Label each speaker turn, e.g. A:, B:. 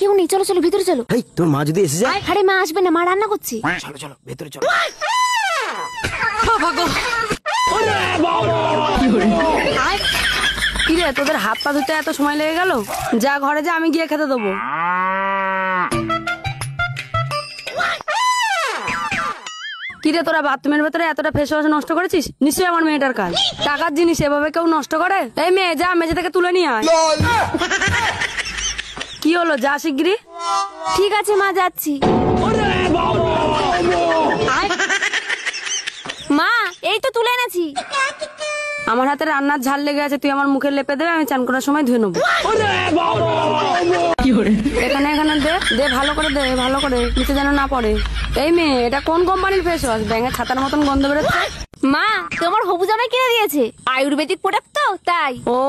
A: কেউ নেই, চলো চলো ভিতরে চলো।
B: এই তোর মা যদি এসে যায়?
A: আরে মা আসবে না, মা রান্না করছি।
B: চলো চলো ভেতরে চলো।
C: কিরে তোদের হাত পা ধুতে এত সময় লেগে গেল? যা ঘরে যা, আমি গিয়ে খেতে দেবো। কিরে তোরা বাথরুমের ভেতরে এতটা ফেস ওয়াশ নষ্ট করেছিস? নিশ্চয়ই আমার মেয়েটার কাজ। টাকার জিনিস এভাবে কেউ নষ্ট করে? এই মেয়ে যা, মেঝে থেকে তুলে নিয়ে আয়। কি হলো, যা শিগগিরি।
A: ঠিক আছে মা, যাচ্ছি। মা এই তো তুলে এনেছি।
C: আমার হাতে রান্নার ঝাল লেগে আছে, তুই আমার মুখে লেপে দেবে, আমি চান করার সময় ধুয়ে নেবো। এখানে এখানে দে দে, ভালো করে দে, ভালো করে, নিচে যেন না পড়ে। এই মেয়ে, এটা কোন কোম্পানির ফেস ওয়াশ? ব্যাঙের ছাতার মতন গন্ধ বেরোচ্ছে।
A: মা তোমার হবু জামাই কিনে দিয়েছে, আয়ুর্বেদিক প্রোডাক্ট তো তাই।
C: ও